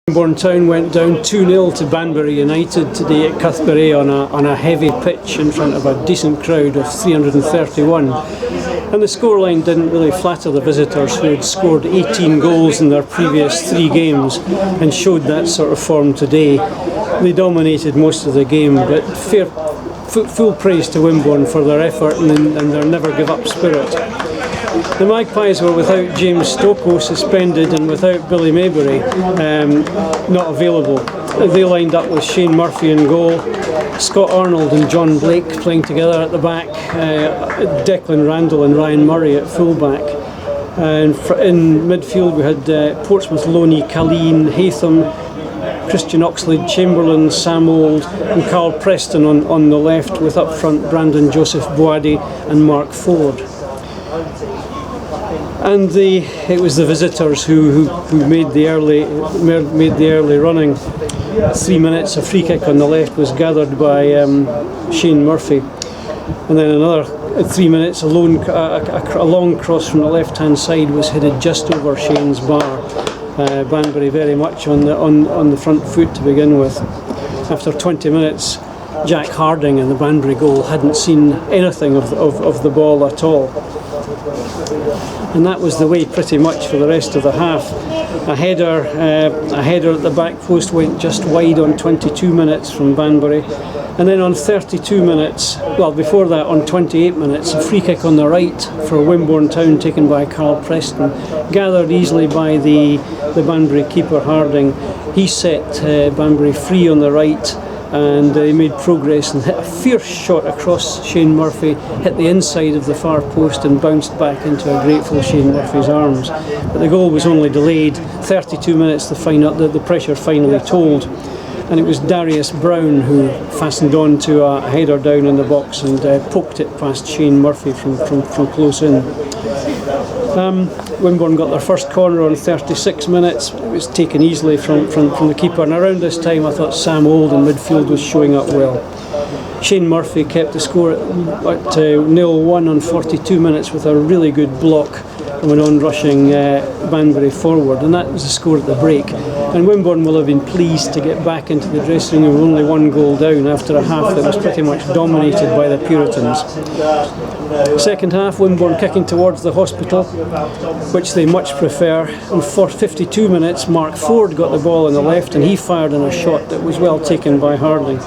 Wimborne Town went down 2-0 to Banbury United today at Cuthbury on a heavy pitch in front of a decent crowd of 331. And the scoreline didn't really flatter the visitors, who had scored 18 goals in their previous 3 games and showed that sort of form today. They dominated most of the game, but full praise to Wimborne for their effort and their never give up spirit. The Magpies were without James Stocco, suspended, and without Billy Maybury, not available. They lined up with Shane Murphy in goal, Scott Arnold and John Blake playing together at the back, Declan Randall and Ryan Murray at full-back. And in midfield we had Portsmouth Loney, Colleen Haytham, Christian Oxlade Chamberlain, Sam Old and Carl Preston on the left, with up front Brandon Joseph Boadi and Mark Ford. And it was the visitors who made the early running. 3 minutes, a free kick on the left was gathered by Shane Murphy, and then another 3 minutes, a long cross from the left hand side was headed just over Shane's bar. Banbury very much on the front foot to begin with. After 20 minutes, Jack Harding in the Banbury goal hadn't seen anything of the ball at all. And that was the way pretty much for the rest of the half. A header at the back post went just wide on 22 minutes from Banbury, and then on 32 minutes, well before that on 28 minutes, a free kick on the right for Wimborne Town taken by Carl Preston, gathered easily by the Banbury keeper Harding. He set Banbury free on the right, and he made progress and hit a fierce shot across Shane Murphy, hit the inside of the far post and bounced back into a grateful Shane Murphy's arms. But the goal was only delayed. 32 minutes, the pressure finally told, and it was Darius Brown who fastened on to a header down in the box and poked it past Shane Murphy from close in. Wimborne got their first corner on 36 minutes. It was taken easily from the keeper, and around this time I thought Sam Old in midfield was showing up well. Shane Murphy kept the score at 0-1 on 42 minutes with a really good block and went on rushing Banbury forward, and that was the score at the break. And Wimborne will have been pleased to get back into the dressing room with only 1 goal down after a half that was pretty much dominated by the Puritans. Second half, Wimborne kicking towards the hospital, which they much prefer. And for 52 minutes, Mark Ford got the ball on the left, and he fired in a shot that was well taken by Harding.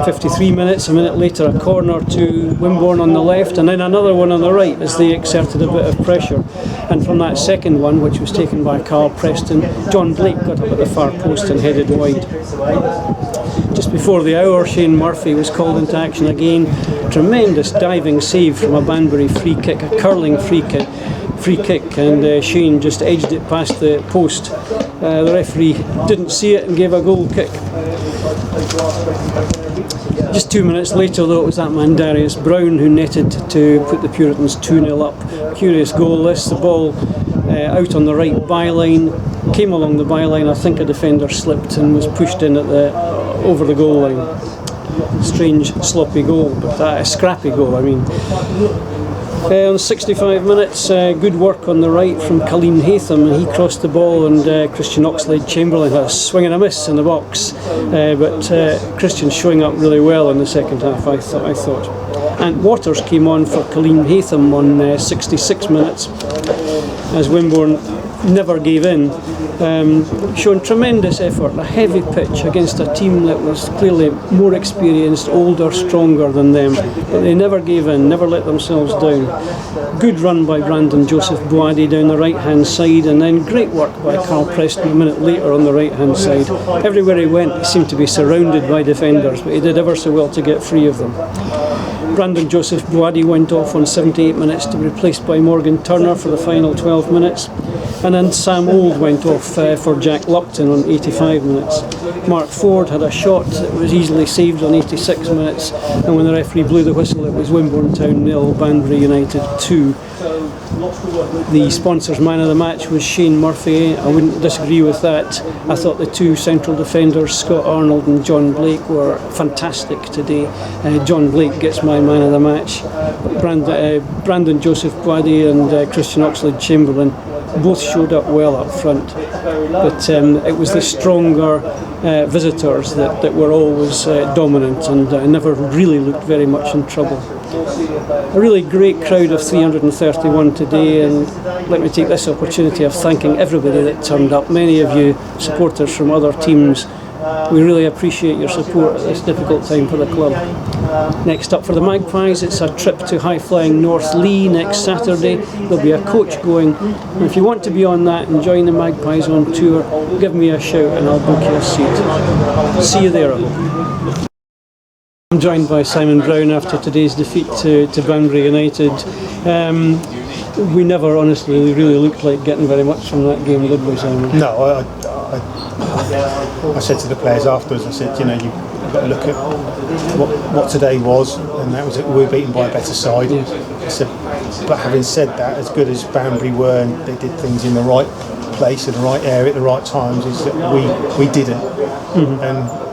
53 minutes, a minute later, a corner to Wimborne on the left, and then another one on the right as they exerted a bit of pressure. And from that second one, which was taken by Carl Preston, John Blake got up at the far post and headed wide. Just before the hour, Shane Murphy was called into action again. Tremendous diving save from a Banbury free kick, a curling free kick, and Shane just edged it past the post. The referee didn't see it and gave a goal kick. Just 2 minutes later, though, it was that man Darius Brown who netted to put the Puritans 2-0 up. Curious goal this, the ball out on the right byline, came along the byline. I think a defender slipped and was pushed in at over the goal line. Strange, sloppy goal, but a scrappy goal, I mean. On 65 minutes, good work on the right from Colleen Haytham, and he crossed the ball, and Christian Oxlade Chamberlain had a swing and a miss in the box, but Christian showing up really well in the second half, I thought. And Waters came on for Colleen Haytham on 66 minutes, as Wimborne never gave in, showing tremendous effort, a heavy pitch against a team that was clearly more experienced, older, stronger than them, but they never gave in, never let themselves down. Good run by Brandon Joseph Boadi down the right hand side, and then great work by Carl Preston a minute later on the right hand side. Everywhere he went, he seemed to be surrounded by defenders, but he did ever so well to get free of them. Brandon Joseph Boadi went off on 78 minutes to be replaced by Morgan Turner for the final 12 minutes. And then Sam Old went off for Jack Lupton on 85 minutes. Mark Ford had a shot that was easily saved on 86 minutes, and when the referee blew the whistle, it was Wimborne Town 0, Banbury United 2. The sponsor's man of the match was Shane Murphy. I wouldn't disagree with that. I thought the 2 central defenders, Scott Arnold and John Blake, were fantastic today. John Blake gets my man of the match. Brandon Joseph Boadi and Christian Oxlade Chamberlain both showed up well up front, but it was the stronger visitors that were always dominant and never really looked very much in trouble. A really great crowd of 331 today, and let me take this opportunity of thanking everybody that turned up. Many of you supporters from other teams, we really appreciate your support at this difficult time for the club. Next up for the Magpies, it's a trip to high-flying North Lee next Saturday. There'll be a coach going, and if you want to be on that and join the Magpies on tour, give me a shout and I'll book you a seat. See you there, I hope. I'm joined by Simon Brown after today's defeat to Banbury United. We never honestly really looked like getting very much from that game, did we, Simon? No, I said to the players afterwards, I said, you know, you've got to look at what today was, and that was it. We were beaten by a better side. Yes. I said, but having said that, as good as Banbury were, and they did things in the right place, in the right area, at the right times, is that we didn't. Mm-hmm.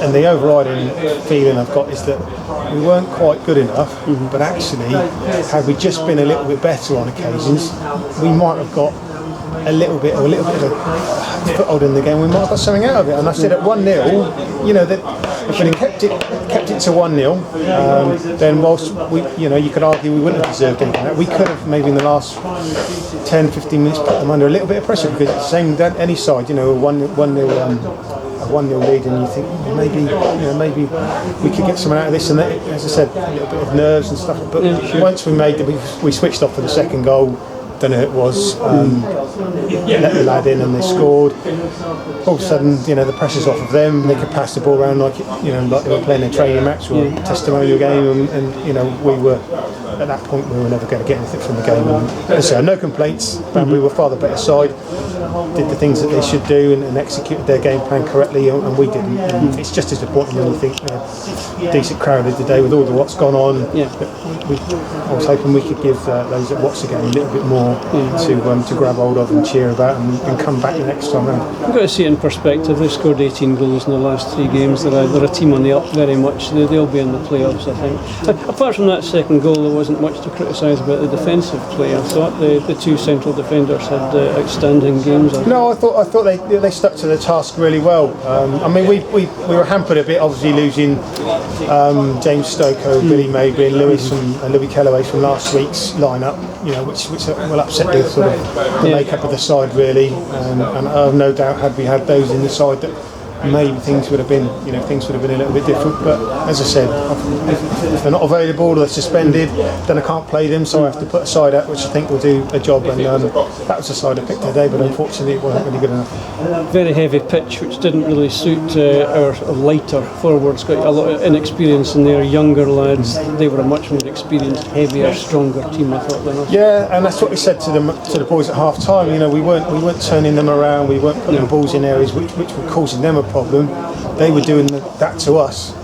And the overriding feeling I've got is that we weren't quite good enough, but actually, had we just been a little bit better on occasions, we might have got a little bit of a foothold in the game. We might have got something out of it. And I said at 1-0, you know, that if we kept it to 1-0, then whilst you could argue we wouldn't have deserved anything. We could have maybe in the last 10-15 minutes put them under a little bit of pressure, because it's the same that any side, you know, a 1-0 lead, and you think maybe we could get something out of this, and that, as I said, a little bit of nerves and stuff. But once we switched off for the second goal, don't know who it was, let the lad in and they scored. All of a sudden, you know, the pressure's off of them. They could pass the ball around like they were playing a training match or a testimonial game, and you know, we were at that point we were never going to get anything from the game. And so no complaints. Banbury were far the better side, did the things that they should do and executed their game plan correctly, and we didn't. And it's just as important when you think decent crowded today with all the what's gone on. I was hoping we could give those at Watts again a little bit more to grab hold of and cheer about and come back the next time round. You've got to see it in perspective. They've scored 18 goals in the last 3 games. They're a team on the up very much. They'll be in the playoffs, I think. Apart from that second goal, there wasn't much to criticise about the defensive play. I thought the 2 central defenders had outstanding games. No, I thought they stuck to the task really well. I mean, we were hampered a bit, obviously losing James Stokoe, Billy Mabry, and Lewis and Louis Kellaway from last week's lineup. You know, which will upset the sort of the makeup of the side really. And I have no doubt, had we had those in the side, that maybe things would have been a little bit different. But as I said, if they're not available or they're suspended, then I can't play them, so I have to put a side out which I think will do a job. And that was the side I picked today, but unfortunately it wasn't really good enough. Very heavy pitch, which didn't really suit our lighter forwards. Got a lot of inexperience in their younger lads. They were a much more experienced, heavier, stronger team, I thought, than us. Yeah, and that's what we said to the boys at half time. You know, we weren't turning them around. We weren't putting the balls in areas which were causing them a problem. They were doing that to us,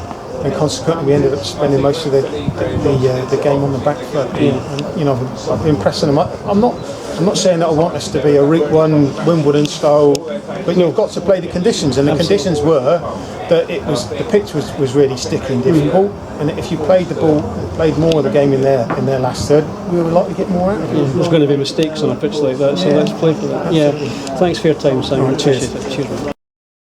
and consequently we ended up spending most of the game on the back foot. And you know, I've been pressing them. I'm not saying that I want us to be a Route 1 Wimbledon style, but you've got to play the conditions, and the conditions were that the pitch was really sticky and difficult, and if you played the ball, played more of the game in their last third, we were likely to get more out of it. There's going to be mistakes on a pitch like that, so let's play for that. Absolutely. Yeah, thanks for your time, Simon. Right, cheers. Appreciate it. Cheers.